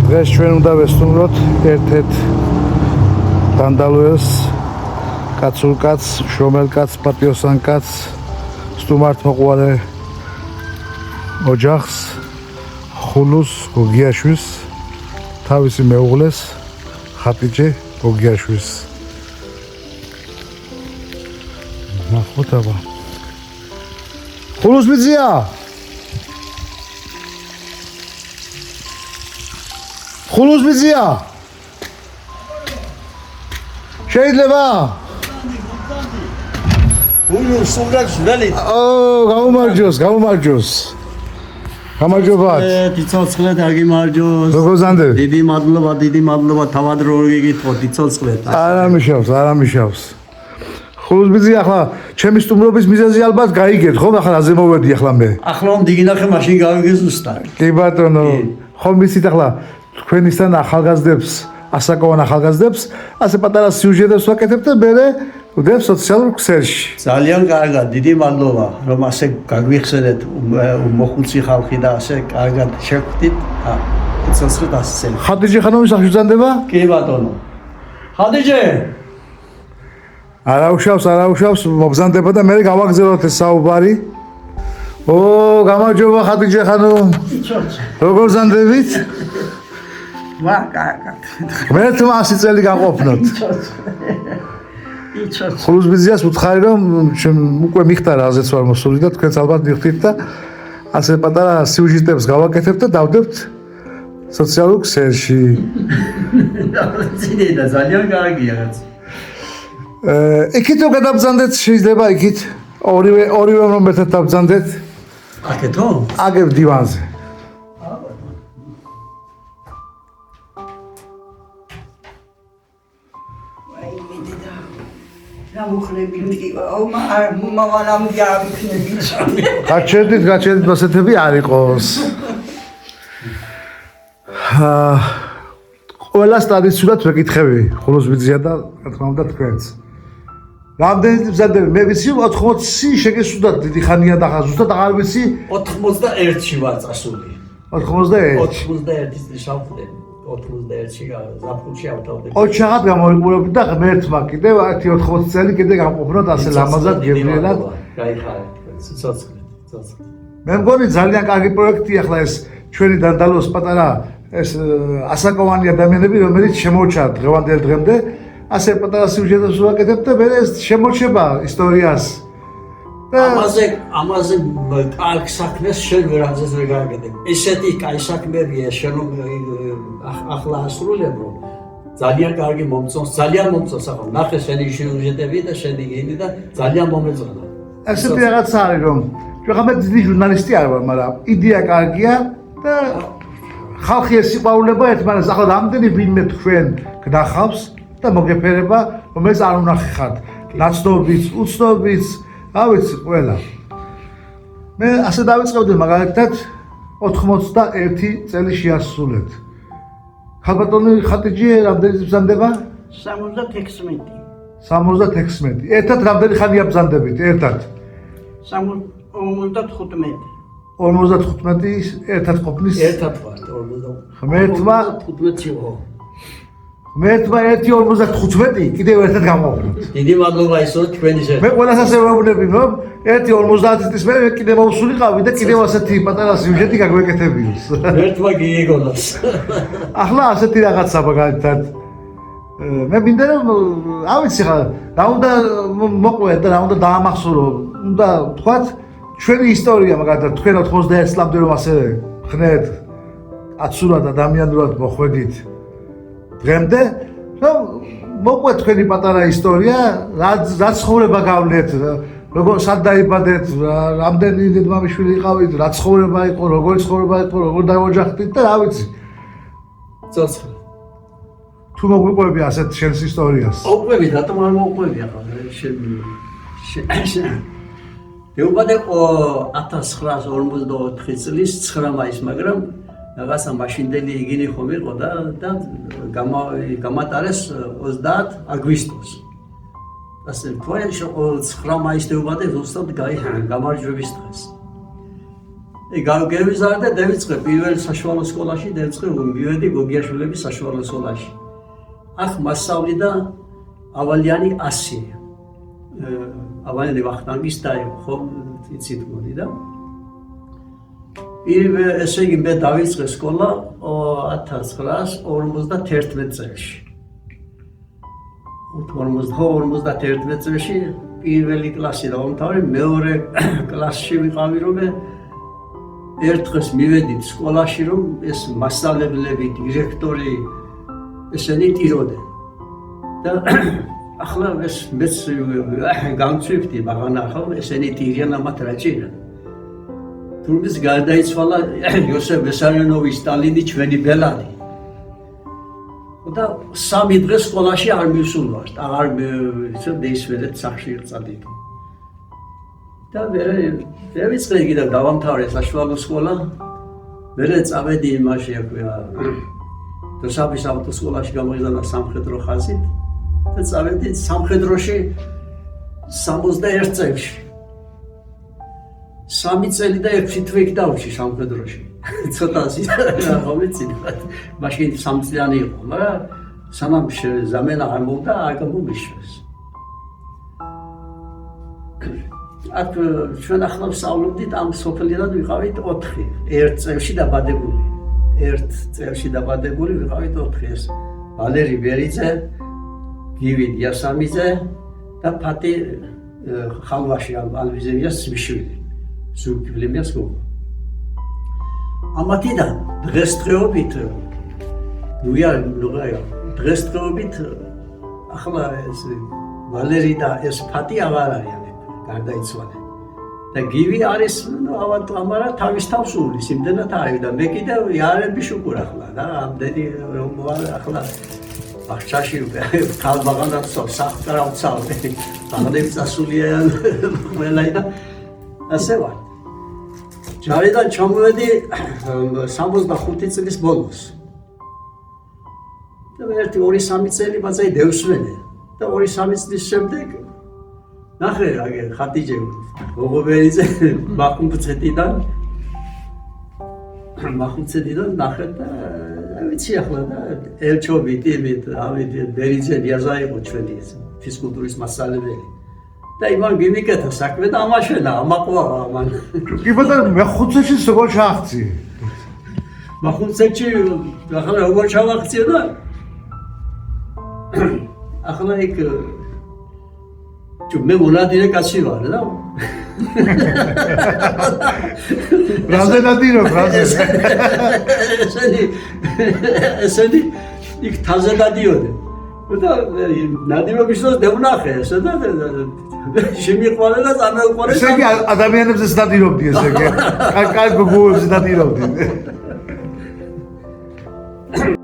დღეს ჩვენ უნდა ვესტუმროთ ერთ-ერთ დანდალოელს, კაცურ კაცს, შრომელ კაცს, პატიოსან კაცს, სტუმართმოყვარე ოჯახს, ხულუს გოგიაშვილს, თავისი მეუღლეს, ხატიჯე გოგიაშვილს. ნახოთ აბა. ხულუს მიწია? ხულუს მიწია? შეიძლება? ხულუს სულაც ველით. გამომარჯოს. გამარჯობათ. დიცოცხლე დაგიმარჯოს. როგორ ზანდები? დიდი მადლობა, თავად რო გიგითხოვ დიცოცხლე. არა მიშავს. ხულუს მიწია ახლა ჩემი სტუმრობის მიზეზი ალბათ გაიგეთ, ხო? ახლა აზე მოვედი ახლა მე. ახლა მდგინახე მაშინ გავიგე ზუსტად. კი ბატონო, ხომ ვიცით ახლა თქვენისთან ახალგაზრდებს, ასაკოვან ახალგაზრდებს, ასე პატარა სიუჟეტებს ვაკეთებ და მე ვდებ სოციალურ ქსელში. ძალიან კარგად, დიდი მადლობა, რომ ასე გაგვიხსენეთ მოხუცი ხალხი და ასე კარგად შევხვდით. დიცოცხლე დასცენ. ხატიჯე ხანუმის სახში ბრძანდება? კი ბატონო. ხატიჯე არა უშავს, მობრძანდება და მე გავაგზავნოთ ეს საუბარი. გამარჯობა ხატიჯე ხანუმ. როგორ ზანდებით? კარგად. მე 100 წელი გაყოფნოთ. ხულუს მიწიას უთხარი რომ უკვე მიხდა რაზეც ვარ მოსული და თქვენც ალბათ მიხდით და ასე პატარა სიუჟეტებს გავაკეთებთ და დავდებთ სოციალურ ქსელში. ძინედა ძალიან კარგია რაც. იქით რო გადაბრძანდეთ შეიძლება იქით ორივე რომ ერთად დავბრძანდეთ. აკეთო? აგებ დივანზე. გაჩერდით მასეთები არ იყოს. ყველას ტრადიციულად ვეკითხები ხულუს მიწია და რა თქმა უნდა თქვენც. რამდენი ბრძანდები? მე ვიცი 80 შეგესუდათ დიდი ხანია და ზუსტად აღარ ვიცი 81-ში ვარ წასული. 81. 81-ის შავხლები. 81-ში ზაფხულში ავთავდები. ოჩაღად გამოიყურებდი და ღმერთმა კიდევ 80 წელი კიდე გამყოფნოთ ასე ლამაზად გებრიელად. გაიხარეთ, ცოცხლეთ. მე მგონი ძალიან კარგი პროექტია ახლა ეს ჩვენი დანდალოს პატარა ეს ასაკოვანი ადამიანები რომელიც შემოჩა დღევანდელ დღემდე ასე პატარა სიუჟეტებს ვაკეთებ და მე ეს შემოჩება ისტორიას. ამაზე კარგ საქმეს შენ ვერანზეც ვერ გააკეთებ. ესეთი კაი საქმეებია შენ ახლა ასრულებ რომ ძალიან კარგი მომწონს, ძალიან მომწონს ახლა. ნახე შენი სიუჟეტები და შენი გინი და ძალიან მომეწონა. ასეთი რაღაცა არის რომ ჩვენ დიდი ჟურნალისტი არ ვარ, მაგრამ იდეა კარგია და ხალხი ეს სიყვარულება ერთმანეთს ახლა რამდენი ვინმე თქვენ გნახავს და მოგეფერება რომელიც არ უნახეთ. ნაცნობიც, უცნობიც რა ვიცი ყველა. მე ასე დავიწყებდი მაგალითად 81 წელი შეასრულეთ. ხალბატონი ხატიჯე რამდენი ბრძანდება? 76. 76. ერთად რამდენი ხანია ბრძანდებით? ერთად 55. 55 ერთად ყოფნის? ერთად ვარ 15-ში ვარ. ღმერთმა 1.55 კიდევ ერთად გამოვხდით. დიდი მადლობა ისო თქვენი შე. მე ყველას ასე ვეუბნები რომ 1.50 წლის მერე კიდევ მოვსულიყავი და კიდევ ასეთი პატარა სიუჟეტი გაგვეკეთებიოს. ღმერთმა გიიგონოს. ახლა ასეთი რაღაცა მაგალითად მე მინდა რომ არ ვიცი ხა რა უნდა მოყვე და რა უნდა დაამახსოვრო. უნდა თქვათ ჩვენი ისტორია მაგალითად თქვენ 91 წლამდე რომ ასე ხნეთ აცურად ადამიანურად მოხვედით დღემდე რომ მოყვე თქვენი პატარა ისტორია რა ცხოვრება გავლეთ როგორ სად დაიბადეთ რამდენი დედმამიშვილი იყავით რა ცხოვრება იყო როგორი ცხოვრება იყო როგორ დაოჯახდით და რა ვიცი ცოცხლე თუ მოგვიყვები ასეთ შენს ისტორიას მოყვები რატომ არ მოყვები ახლა შენ მეუბადე 1944 წლის 9 მაისს მაგრამ რაღაცა მაშინდელი იგინი ხომ იყო და გამატარეს 30 აგვისტოს. ასე თქვენ 9 მაისს მეუბადე ზუსტად გამარჯვების დღეს. გავგევიზარდე დავიწყე პირველ საშუალო სკოლაში დავიწყე მივედი გოგიაშვილების საშუალო სკოლაში. აქ მასწავლიდა ავალიანი 100. ავალიანი ვახტანგის და ხო იცით მოდი და ესე იგი მე დავიწყე სკოლა 1951 წელს. 51 წელს პირველი კლასი დავამთავრე, მეორე კლასში ვიყავი რომ ერთ დღეს მივედით სკოლაში რომ ეს მასწავლებლები, დირექტორი ესენი ტიროდნენ. და ახლა ეს მეც გამწვივდი, მაგრამ ახლა ესენი ტირიან ამათ რა ჭირა. თუმცა გარდაიცვალა იოსებ ვესარიანოვის სტალინი ჩვენი ბელადი. და 3 დღეს სკოლაში არ მივსულვართ, აღარ მეისმენეთ სახში წადით. და მე დავიწყე კიდევ დავამთავრე საშუალო სკოლა. მე წავედი იმაში აქვია დოსაბის ავტოსკოლაში გამოგზავნა სამხედრო ხაზით და წავედი სამხედროში 61 წელში. 3 წელი და 6 თვე იქ დავში სამხედროში. ცოტა რა ვიცი, მაშინ 3 წლიანი იყო, მაგრამ სანამ ზამენა არ მოვდა, არ გამომიშვეს. აქ ჩვენ ახლა ვსწავლობდით ამ სოფელიდან ვიყავით 4, ერთ წელში დაბადებული. ერთ წელში დაბადებული ვიყავით 4 ეს ვალერი ბერიძე, გივი დიასამიძე და ფატი ხალვაში ალვიზელიას მიშვილი. სულკვლემიას გოგო. ამათიდან დღესდღეობით დღესდღეობით ახლა ეს ვალერი და ეს ფატი აღარ არიან, გარდაიცვალე. და გივი არის ავანტამარა თავის თავს უვლის, იმდენად ავიდა. მე კიდევ იარები შუქურ ახლა და ამდენი რომ ვარ ახლა ბახჩაში ქალბაღანდაც სახკრავცავდი. ბაღდები წასულიან ყველა და ასე ვარ. ჯარიდან ჩამოვედი 65 წლის ბოლოს. და მე 2-3 წელი ბაზაი დევსვენე და 2-3 წლის შემდეგ ნახე აგერ ხატიჯე გოგობერიძე მახუნცეთიდან ნახე და ვიცი ახლა და ელჩობით იმით ავით ბერიძე დიაზაიყო ჩვენი ფიზკულტურის მასწავლებელი და იმან გიმიკეთა საქმე და ამაშენა ამაყვა ამან კი ბატონო მე ხუთში როგორ ჩახცი მახუნცეთში ახლა როგორ ჩავახციე და ახლა იქ მე მონადირე კაცი ვარ და რამდენადირობ ესენი იქ თაზე დადიოდე და ნადირობის დროს დევნახე ესე და შემიყვანე და წამეუყვანე ესე იგი ადამიანებზეც დადირობდი ესე იგი კაი გოგოებზე დადირობდი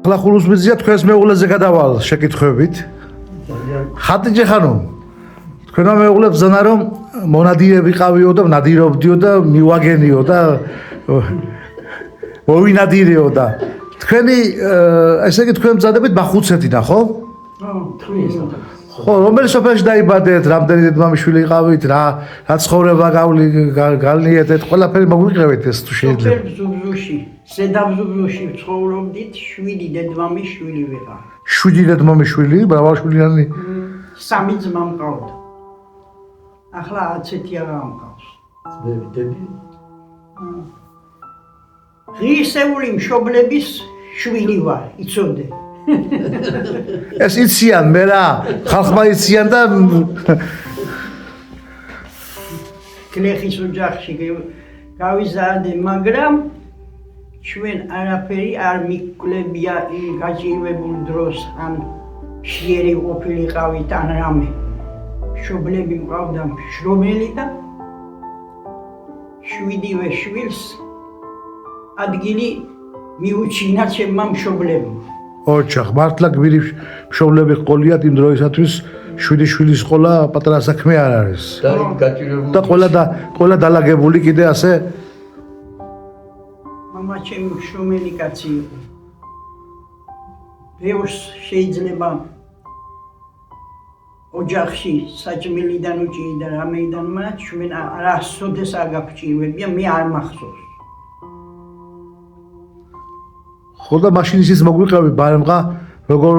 ახლა ხულუსმიძია თქვენს მეუღლეზე გადავალ შეკითხვებით ხატიჯე ხანო თქვენმა მეუღლებს ზანა რომ მონადირები ყავიო და ნადირობდიო და მივაგენიო და მოვინადირეო და თქვენი ესე იგი თქვენ მზადებით მახუცეთიდან ხო? ხო, რომელი სოფელში დაიბადეთ, რამდენი დედმამიშვილი იყავით, რა ცხოვრება გალნიეთეთ, ყველაფერი მოგვიყევით ეს თუ შეიძლება. სოფელ ბზუბზუში, ზედაბზუბზუში ცხოვრობდით, 7 დედმამიშვილი ვიყავ. 7 დედმამიშვილი, მრავალშვილიანი? 3 ძმა მყავდა. ახლა 10 აღარ მყავს. მე ვიდები. ღირსეული მშობლების შვილი ვარ, იცოდე. ეს იციან მე რა, ხალხმა იციან და გლეხის ოჯახში გავიზარდე, მაგრამ ჩვენ არაფერი არ მიკლებია გაჭირვებულ დროს ან შიერი ყოფილიყავით ან რამე. მშობლები მყავდა მშრომელი და 7-ვე შვილს ადგილი მიუჩინა ჩემმა მშობლებმა. ოჩახ, მართლა გვირი მშობლები ყოლიათ იმ დროისათვის 7 შვილის ყოლა პატარა საქმე არ არის. და ყველა დალაგებული კიდე ასე მამა ჩემი მშრომელი კაცი იყო. ბევრს შეიძლება ოჯახში საჭმელიდან უჭირდა რამეიდან, მაგრამ ჩვენ არასოდეს არ გაგჭირვებია, მე არ მახსოვს. ხოდა მაშინ ისიც მოგვიყევი ბარემღა როგორ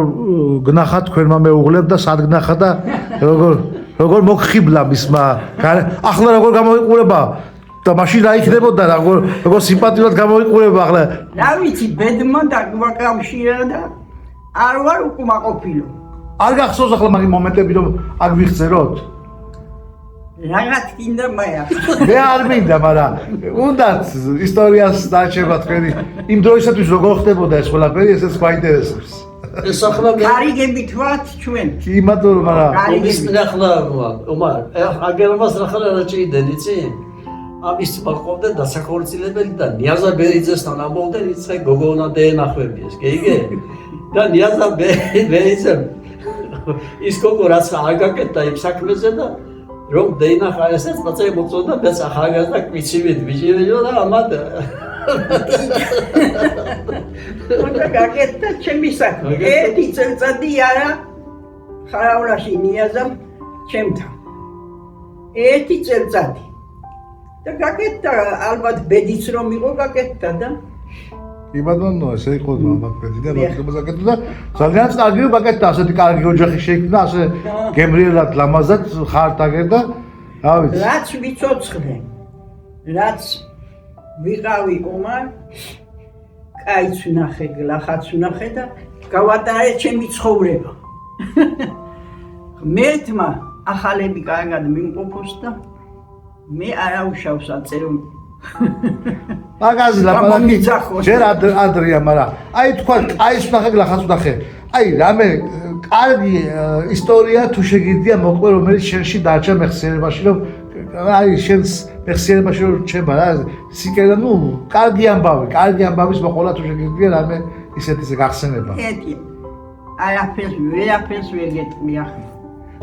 გნახა თქვენმა მეუღლებ და სად გნახა და როგორ მოგხიბლა მისმა ახლა როგორ გამოიყურება და მაშინ რა იქნებოდა როგორ სიმპათიურად გამოიყურება ახლა რა ვიცი ბედმა დაგვაკავშირა და არ ვარ უკმაყოფილო არ გახსოვს ახლა მაგ მომენტები რომ აქ ვიხსენოთ რაღაც კიდე მაია მე არ მინდა მაგრამ უნდათ ისტორიას დაჩება თქვენი იმ დროისათვის როგორ ხდებოდა ეს ყველაფერი ესეც გვაინტერესებს ეს ახლა მე გარიგებით ვართ ჩვენ კი მადლობა მაგრამ ის ახლა ომარ აგერმას ახლა რა ჭირდნენ იცი ამის მოყავდა დასახორციელებელი და ნიაზა ბერიძესთან ამბობდნენ იცი გოგონა დაენახვებიეს გეიგე და ნიაზა ბერიძე ის გოგო რაც არ გაკეთდა იმ საქმეზე და რომ დაინახა ესეც პაცე მოწოდა და ახალგაზრდა კვიცივით ბიჭირო და ამათ უნდა გაკეთდა ჩემი საქმე ერთი წელიწადი არა ხარავლაში ნიაზამ ჩემთან ერთი წელიწადი და გაკეთდა ალბათ ბედიც რომ იყო გაკეთდა და იმადონო ესე იყო მაგბედი და მაგას გაკეთდა და ძალიან კარგი გაკეთდა ასეთი კარგი ოჯახი შეიქმნა ასე გემრიელად ლამაზად ხართ აგერდა რა ვიცი რაც ვიცოცხლე რაც ვიყავი ომარ კაიც ვნახე გლახაც ვნახე და გავატარე ჩემი ცხოვრება მერთმა ახალები კარგად მიმყოფოს და მე არავშავს აწერო მაგაზი ლაპარაკი ჯერ ადრია მაგრამ აი თქვა კაიც ვნახე გლახაც ვნახე აი რამე კარგი ისტორია თუ შეგიძლია მოყვე რომელიც შენში დარჩა მეხსიერებაში რომ აი შენს მეხსიერებაში რომ რჩება რა სიკერა ნუ კარგი ამბავის მოყოლა თუ შეგიძლია რამე ისეთი გახსენება ეტი ვერაფერს ვერ გეტყვი ახლა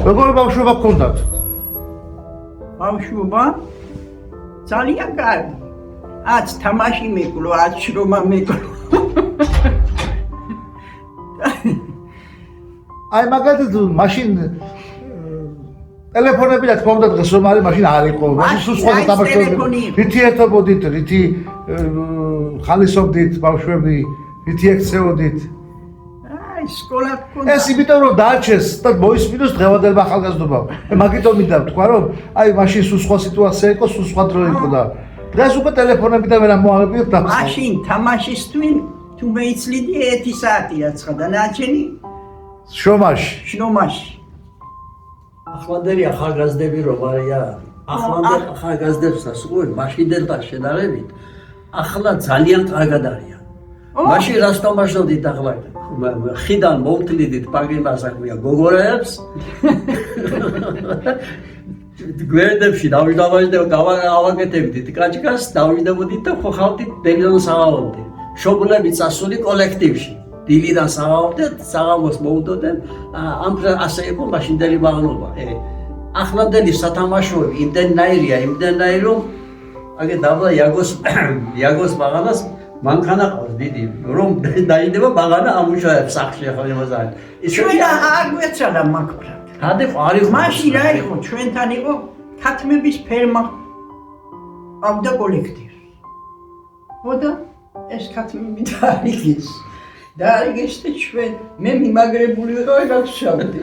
როგორი ბავშვობა გქონდათ ბავშვობა ძალიან კარგი აც თამაში მეკლო აც შრომა მეკლო აი მაგალითად მაშინ ტელეფონები რა თქმა უნდა დღეს რომ არის მაშინ არ იყო მაშინ სულ სხვა თამაშობდი რითი ერთობოდით რითი ხალისობდით ბავშვები რითი ექცეოდით აი სკოლა გქონდა ეს იმიტომ რომ დაარჩეს და მოისმინოს დღევანდელმა ახალგაზრდობამ მე მაგიტომ მინდა ვთქვა რომ აი მაშინ სულ სხვა სიტუაცია იყო სულ სხვა დრო იყო და დღეს უკვე ტელეფონები და ვერა მოაღებიოთ და მაშინ თამაშისთვის თუ მეიცლიდი 1 საათი რაცხა და ნაჩენი შრომაში ახლანდელი ახალგაზრდები რომ არიან ახლანდელ ახალგაზრდებსაც უყურე მაშინდელთან შედარებით ახლა ძალიან კარგად არიან მაშინ რას თამაშობდით ახლა ხიდან მოვთლიდით პაგიმას აქვია გოგორაებს გვერდებში დავავაგეთებდით კაჭკას დავიდებოდით და ხოხავდით დელიდან საღამომდე შობლები წასული კოლექტივში დილიდან საღამომდე საღამოს მოვუდოდნენ ამ ასე იყო მაშინდელი ბაღნობა ახლანდელი სათამაშოები იმდენნაირია რომ აგე დაბლა იაგოს ბაღანას მანქანა ყავს დიდი რომ დაიდება ბაღანა ამუშავებს სახში ახლა იმას არის ჩვენ არ გვეცადა მაგბრად არ იყო მაშინ რა იყო ჩვენთან იყო თათმების ფერმა ავდა კოლექტივი ხოდა ეს თათმები დაარიგეს და ჩვენ მე მიმაგრებული ვიყავი გავშავდი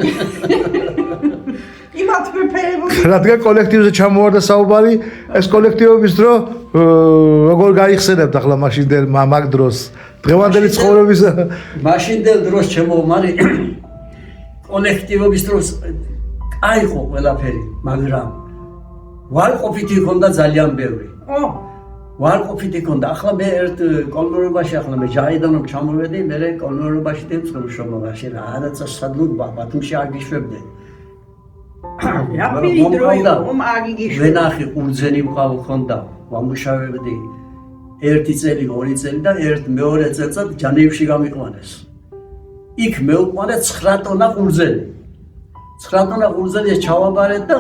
იმათმე ფერები რადგან კოლექტივზე ჩამოვარდა საუბარი ეს კოლექტივების დრო როგორ გაიხსენებთ ახლა მაშინდელ მაგ დროს დღევანდელი ცხოვრების მაშინდელ დროს ჩემომარი კოლექტივების დროს აიყო ყველაფერი მაგრამ ვარყოფითი ჰქონდა ძალიან ბევრი ვარყოფითი ჰქონდა ახლა მე ერთ კოლმორობაში ახლა მე ჯაიდან რომ ჩამოვედი მე კოლმორობაში დემსხმშობობაში რაღაცა სადლოდ ბათუმში არ გიშვებდნენ რაფერი დრო მაგიგიშვ ვენახი ყურძენი მყავდა ვამუშავებდი 1 წელი 2 წელი და მეორე წელიწად ჯანეივში გამიყვანეს იქ მეუყვანე 9 ტონა ყურძენი 9 ტონა ყურძენი ჩავაბარეთ და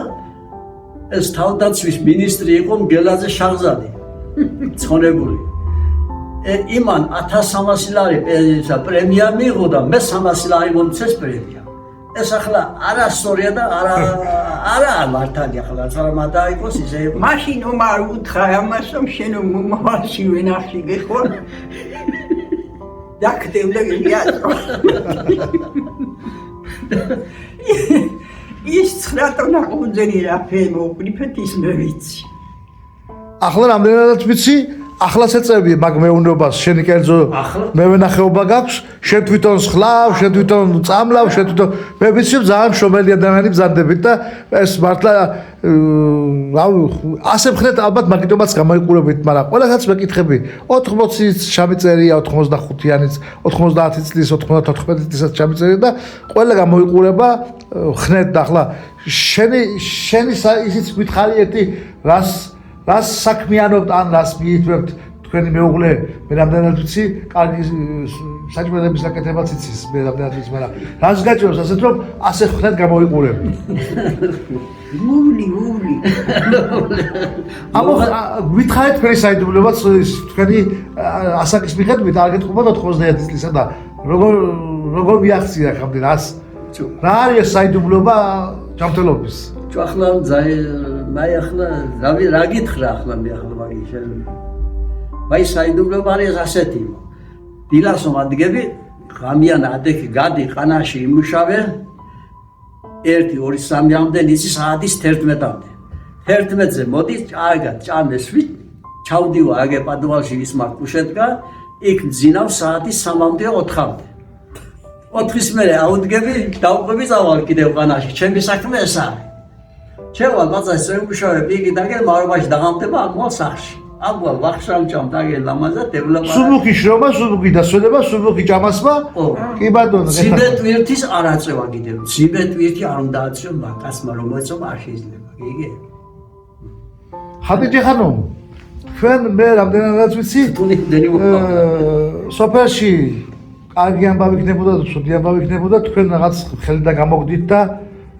ეს თავდაცვის მინისტრი იყო მგელაძე შაღზადი ცხონებული იმან 1300 ლარი პრემია მიიღო და მე 300 ლარი მომცეს პრემია ეს ახლა არასწორია და არა მართალია ახლა რა მადაიყოს ისე მაშინ ომარ უთხრა ამას რომ შენ მომავალში ვენახში გეხო დაგდევდა იატრო. ის 9 ტონა ყურძენი რაფე მოვყრიფეთ ის მე ვიცი. ახლა რამდენადაც ვიცი, ახლა შეწევი მაგ მეუნებას, შენი კერძო მევენახეობა გაქვს, შენ თვითონ სხლავ, შენ თვითონ წამლავ, შენ თვითონ მე ვიცი რომ ძალიან მშრომელი ადამიანი ბზარდებით და ეს მართლა რავი, ასე მხნეთ ალბათ მაგიტომაც გამოიყურებით, მაგრამ ყველასაც მეკითხები 80-ის შამიწერია, 85-იანიც, 90 წლის, 94 წლისაც შამიწერია და ყველა გამოიყურება ხნეთ და ახლა შენი ისიც გითხარი ერთი რას საქმიანობთ ან რას მიითვებთ თქვენი მეუღლე მე რამდენად ვიცი კარგი საჭმელების გაკეთებაც იცის მე რამდენად ვიცი მაგრამ რას გაჭიროს ასეთ რომ ასე ხნეთ გამოიყურებ ული აბა გითხარით თქვენი საიდუმლოებაც თქვენი ასაკის მიხედვით არ გეტყობათ 91 წლისა და როგორ მიაღწია ხამდე რა არის საიდუმლოება ჯანმრთელობის ახლა მე ახლა რა გითხრა ახლა მე ახლა მაგის მე საიდუმლოება არის ასეთი დილასო ადგები ღამიან ადექი გადი ყანაში იმუშავე 1-2-3 ამდენ იცი საათის 11-მდე 11-ზე მოდი ჭარგა ჭამეს ვით ჩავდივა აგე პადუალში ის მაკუშეთკა იქ ძინავ საათის 3-მდე 4-მდე 4-ის მერე აუდგები დავყვები წავალ კიდევ ყანაში ჩემი საქმე ეს არის ჩევალ ბაზარს შემუშავებ იგი დაგერ მარობაში დაღამდება ამვალ სახში ამვალ ვახშამჭამ დაგერ ლამაზა დევლაპარა სუბუქი შრომა სუბუქი დასვენება სუბუქი ჭამასმა კი ბატონო ციმეტვირთის არ აწევა კიდევ ციმეტვირთი არ უნდა აწევ მაგასმა რომ მოეწოვა არ შეიძლება იგი ხადიჯე ხანო ჩვენ მე რამდენადაც ვიცი სოფელში კარგი ამბავი იქნებოდა და ცუდი ამბავი იქნებოდა თქვენ რაღაც ხელიდან გამოგდით და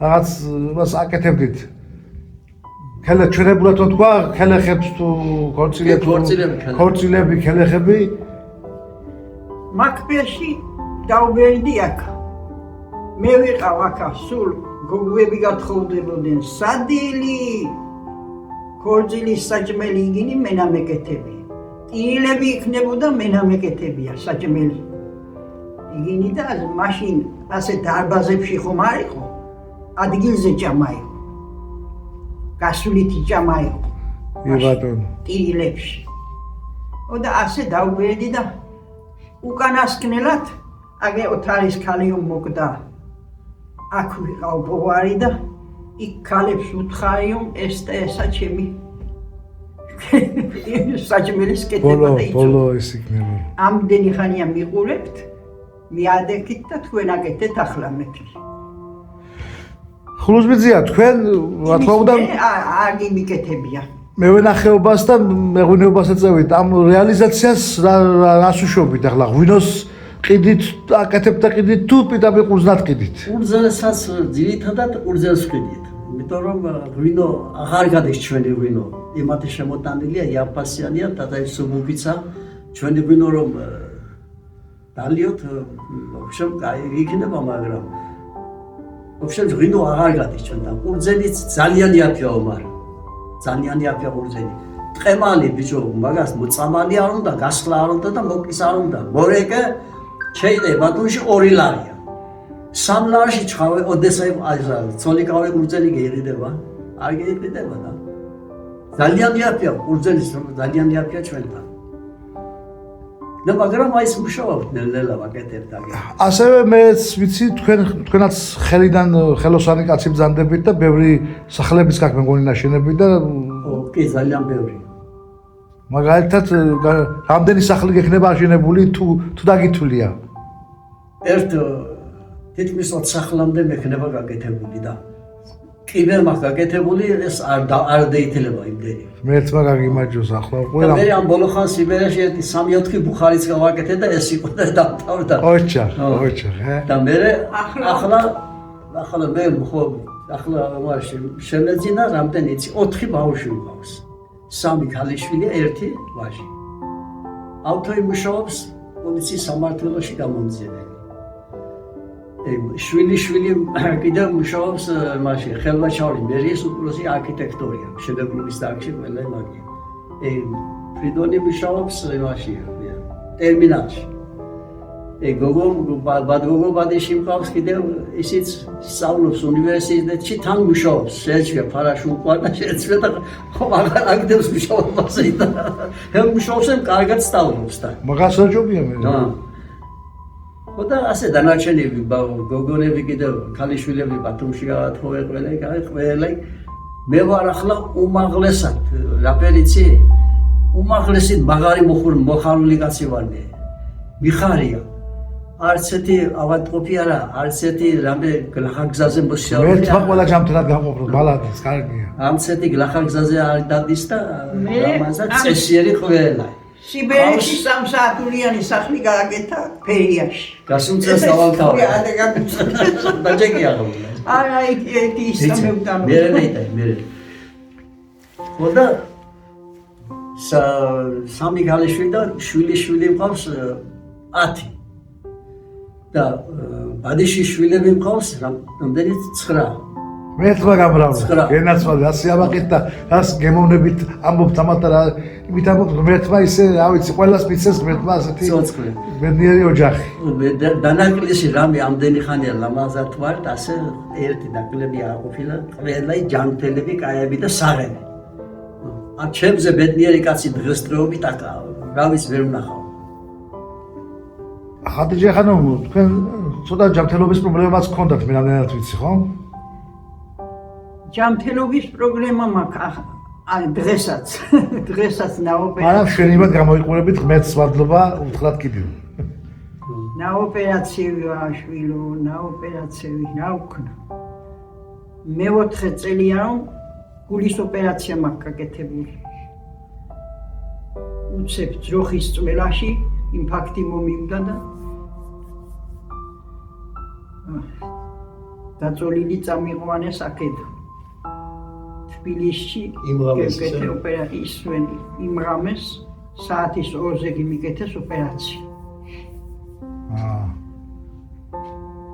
რაღაც მას აკეთებდით ხელა ჩვენებურად თქვა ხელახებს თუ ქორწილები ხელახები მაკბეში დავბერდი აქ მე ვიყავ აქ სულ გოგოები გათხოვდებოდნენ სადილი ქორწილის საჭმელი იგინი მენამეკეთები ტილები იქნებოდა მენამეკეთებია საჭმელი იგინი და მაშინ ასე დარბაზებში ხომ არ იყო ადგილზე ჭამა იყო გასულითი ჭამა იყო ბატონო ტილებში და ასე დავბერდი და უკანასკნელად აგე ოთარის ქალი მოკდა აქ ვიყავ ბოვარი და იქ ქალებს უთხარი ეს და ესა ჩემი საჭმელის კეთება და ბოლო ის იქნება ამდენი ხანია მიყურებთ მიადექით და თქვენ აკეთეთ ახლა მეტი ხულუზბიძია თქვენ რა თქმა უნდა არ გიმიკეთებია მევენახეობას და მეღვინეობას ეწევით ამ რეალიზაციას რას უშობთ ახლა ღვინოს ყიდით აკეთებთ და ყიდით თუ პირდაპირ ყურძნად ყიდით ყურძნსაც ძირითადად ყურძნს ყიდით იმიტომ რომ ღვინო აღარ გადის ჩვენი ღვინო იმათი შემოტანილია იაფასიანია და ის სუბუქიცა ჩვენი ღვინო რომ დალიოთ ვშემ იქნება მაგრამ ვშემ ღვინო აღარ გადის ჩვენთან ყურძენიც ძალიან იაფია მაგრამ ძალიან იაფია ყურძენი ტყემალი ბიჭო მაგას მოწამალი არ უნდა გასხლა არ უნდა და მოკის არ უნდა მორეკე შეიძლება თუში 2 ლარია 3 ლარში ჩხავე ოდესა ცოლიკავე ყურძენი გეიყიდება არ გეიყიდება და ძალიან იაფია ყურძენი ძალიან იაფია ჩვენთან და მაგრამ აი მუშაობთ ნელ-ნელა ვაკეთებთ აგე ასევე მეც ვიცი თქვენაც ხელიდან ხელოსანი კაცი ბრძანდებით და ბევრი სახლებიც გაქვთ მეგონი ნაშენები და კი ძალიან ბევრი მაგალითად რამდენი სახლი გექნება აშენებული თუ დაგითვლია ერთ თითქმის 20 სახლამდე მექნება გაკეთებული და კიდევ მაგ გაკეთებული ეს არ დაითელება იმდენი მე ერთმა გაგიმარჯოს ახლა ყველა მე ამ ბოლო ხანს სიბერიაში 3-4 ბუხარიც გავაკეთე და ეს იყო და დავთავრდა ოჩა და მე ახლა მე ხო ახლა ვარში შემეძინა რამდენი იცი 4 ბავშვი მყავს 3 ქალიშვილი 1 ვაჟი ავთოი მუშაობს პოლიციის სამმართველოში გამომძიებელი შვილი კიდევ მუშაობს მაშინ ხელვაჩაური მერიის უფროსი არქიტექტორია მშენებლობის დარგში ყველა მაგია ფრიდონი მუშაობს მაშინ ტერმინალში გოგო ბადიში მყავს კიდევ ისიც სწავლობს უნივერსიტეტში თან მუშაობს შეეჩვია ფარაში უყვარდა შეეცვია და აღარ აგდებს მუშაობაზე და ჰელ მუშაობს კარგად სწავლობს და მაგას რაჯობია მე ხოდა ასე დანარჩენები გოგონები კიდევ ქალიშვილები ბათუმში გაათხოვე ყველა მე ვარ ახლა უმაღლესად რაფერიცი უმაღლესი მაგარი მოხარული კაცი ვარ მე მიხარია არც ერთი ავადმყოფი არა არც ერთი რამე გლახაგზაზე მოსიარულე მე თქვა ყველა ჯამთანად გამყოფროთ ბალადის კარგია არც ერთი გლახაგზაზე არ დადის და ამასაც წესიერი ყველა სიბერიაში 3 საათურიანი სახლი გააკეთა ფერიაში გასუნცას დავალთავე დაჯეგი აღო არა იქ ისამევდანო მე ხოდა სამი ქალიშვილი და შვილი მყავს 10 და ბადიში შვილები მყავს რამდენი 9 მე თქვა გამრავლა გენაცვალე ასე ამაკეთ და რას გემოვნებით ამბობთ ამათა რა იმით ამბობთ მე თქვა ისე რა ვიცი ყველას მიცეს მე თქვა ასეთი ცოცხლე ბედნიერი ოჯახი დანაკლისი რამე ამდენი ხანია ლამაზად ვარ და ასე ერთი ნაკლები არ ყოფილა ყველა ჯანმრთელები კაიები და საღები ამ ჩემზე ბედნიერი კაცი დღესდღეობით რა ვიცი ვერ ვნახავ ხადიჯე ხანო თქვენ ცოტა ჯანმრთელობის პრობლემებიც გქონდათ მე რამდენად ვიცი ხო ჯანმრთელობის პრობლემა მაქვს დღესაც ნაოპერაცია არა შენივად გამოიყურებით ღმერთს მადლობა უთხრათ კიდევ ნაოპერაცია შვილო ნაოპერაცია რა ვქნა მე-4 წელია რომ გულის ოპერაცია მაქვს გაკეთებული უცებ ძროხის წმელაში ინფარქტი მომივდა და დაწოლილი წამიყვანეს აქედან თბილისში გეკეთე ოპერაცია იმრამეს საათის 2-ზე გიმიკეთეს ოპერაცია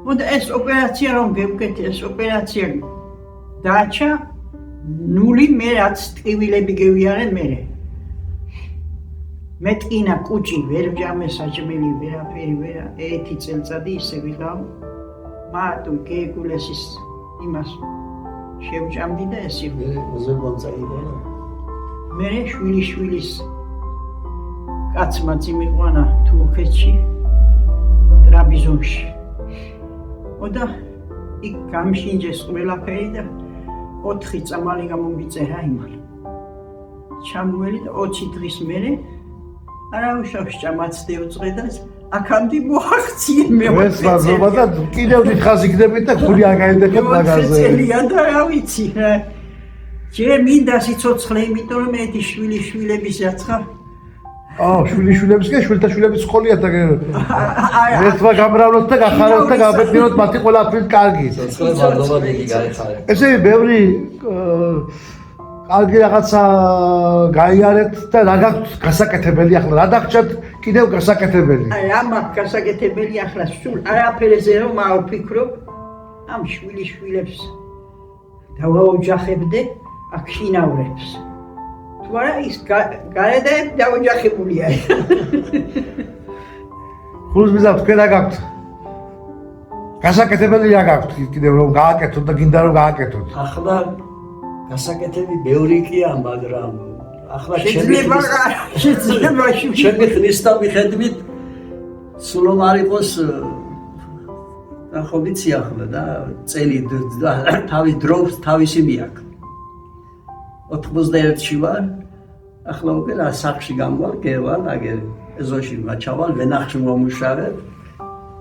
მოდა ეს ოპერაცია რომ გეკეთე ეს ოპერაცია დაჩა ნული მე რაც ტკივილები გევიარე მე ტკინა კუჭი ვერ ვჯამე საჭმელი ვერაფერი ვერა 1 წელიწადი ისე ვიყავ მარტო გეგულეს ის იმას შევჭამდი და ეს იყო მე შვილიშვილის კაცმა წიმიყვანა თურქეთში ტრაბიზონში ოდა იქ გამშინჯეს ყველაფერი და 4 წამალი გამომიწერა იმალ ჩამოველი და 20 დღის მერე არავის ჭამაც დევწყვე და აქამდე მოახციე მე ეს მადლობა და კიდევ დიდხანს იქნებით და გული არ გაიდეკეთ მაგაზე წელია და რა ვიცი ჯერ მინდა სიცოცხლე იმიტომ რომ ერთი შვილიშვილების რაცხა შვილიშვილების კი შვილთაშვილების სკოლია და მე თქვა გამრავლოთ და გახაროთ და გაბედნიეროთ მათი ყველაფრით კარგი ცოცხლე მადლობა დიდი გაიხარეთ ესე ბევრი კარგი რაღაცა გაიარეთ და რა გაქვთ გასაკეთებელი ახლა რა დაგჭათ კიდევ გასაკეთებელი რა მაქვს გასაკეთებელი ახლა სულ არაფერზე რომ არ ვფიქრობ ამ შვილიშვილებს დავაოჯახებდე აქ შინავრებს თუ არა ის გარედან დაოჯახებულია ხულს მიზავთ თქვენ რა გაქვთ გასაკეთებელი რა გაქვთ კიდევ რომ გააკეთოთ და გინდა რომ გააკეთოთ ახლა გასაკეთები ბევრი კია მაგრამ ახლა შეიძლება ჩემი ხნის და მიხედვით სულ არ იყოს ხო ვიცი ახლა და წელი თავის დროს თავისი მიაქვს 91-ში ვარ ახლა უკვე რა სახში გამვალ გევალ აგერ ეზოში ვაჩავალ ვენახში მომუშავებ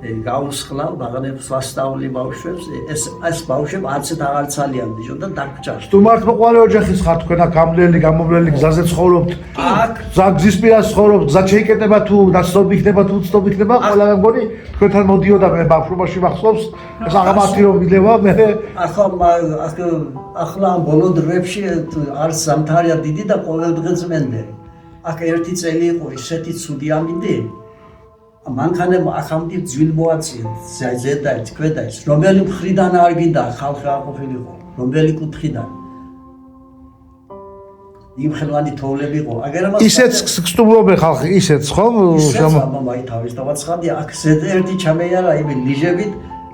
გაუსხლავ ბაღანებს ვასწავლი ბავშვებს ეს ბავშვები არცეთ აღარ ცალიან ბიჭო და დაგჭარს სტუმართმოყვარე ოჯახის ხარ თქვენ აქ გამლელი გამომვლელი გზაზე ცხოვრობთ აქ გზის პირას ცხოვრობთ გზა შეიკეტება თუ დაცნობი იქნება თუ უცნობი იქნება ყველა მე მგონი თქვენთან მოდიოდა მე ბავშვობაში მახსოვს ეს აღმართი რომ მილევა მე ახლა ბოლო დროებში არც ზამთარია დიდი და ყოველდღე წმენდერი აქ ერთი წელი იყო ისეთი ცუდი ამინდი მანქანებმა ახამდე ძვირ მოაწია ზედაიც ქვედაიც რომელი მხრიდან არ გინდა ხალხი არ ყოფილიყო რომელი კუთხიდან იმხელვანი თოვლები იყო. აგერამას ისეც სტუმრობენ ხალხი, ისეც ხომ? ისეც ამაი თავის დავაცხადია აქ ზედერთი ჩამეიარა იმი ლიჟებით.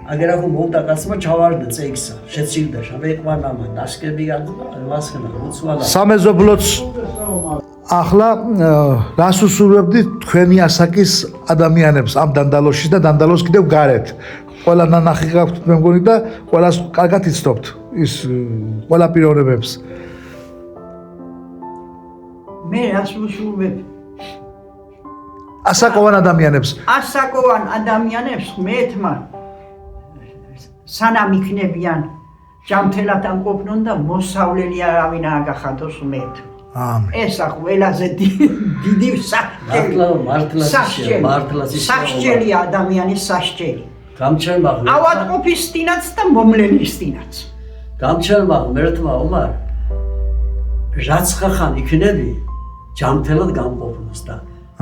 აგერახო მომდა კაცმა ჩავარდა წეიქსა. შეცილდა შაბეყვანამა ნასკები გაგდა მასხნა უცვალა. სამეზობლოც ახლა რას უსურვებდით თქვენი ასაკის ადამიანებს ამ დანდალოში და დანდალოს კიდევ გარეთ. ყველა ნანახი გაქვთ მე მგონი და ყველას კარგად იცნობთ ის ყველა პიროვნებებს. მე რას ვუსურვებ? ასაკოვან ადამიანებს. ასაკოვან ადამიანებს ღმერთმა სანამ იქნებიან ჯანმრთელად ამყოფნონ და მოსავლელი არავინ აგახადოს ღმერთმა. ამენ. ესა ყველაზე დიდი სასჯელი ადამიანის სასჯელი. გამჩერმა ავადმყოფის სტინაც და მომლელის სტინაც. გამჩერმა ღმერთმა ომარ რაც ხახან იქნები ჯანმრთელად გამყოფნოს და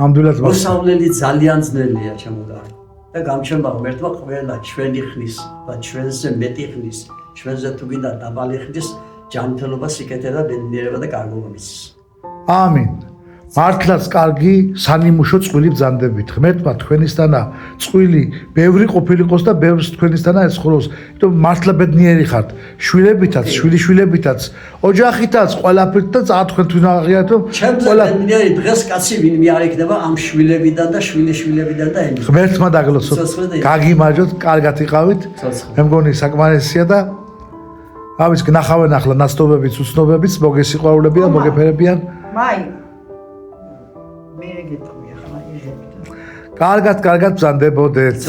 ამდვილად მოსავლელი ძალიან ძნელია ჩემოგარ და გამჩერმა ღმერთმა ყველა ჩვენი ხნის და ჩვენზე მეტი ხნის ჩვენზე თუ გინდა დაბალი ხნის ჯანმრთელობა სიკეთე და ბედნიერება და კარგობა მისცეს. ამინ. მართლაც კარგი სანიმუშო წვილი ბრძანდებით. ღმერთმა თქვენისთანა წვილი ბევრი ყოფილიყოს და ბევრს თქვენისთანა ეცხოვროს. იმიტომ მართლა ბედნიერი ხართ. შვილებითაც, შვილიშვილებითაც, ოჯახითაც, ყველაფრით და თქვენ თუ აღიარეთ რომ ყველა ბედნიერი დღეს კაცი ვინმე არ იქნება ამ შვილებიდან და შვილიშვილებიდან და ემი. ღმერთმა დაგლოცოთ. გაგიმარჯოთ, კარგად იყავით. მე მგონი საკმარისია და ამის გნახავენ ახლა ნაცნობებიც, უცნობებიც, მოგესიყვარულებიან, მოგეფერებიან. მაი მე გეტყვი ახლა იღებთ. კარგად ბრძანდებოდეთ.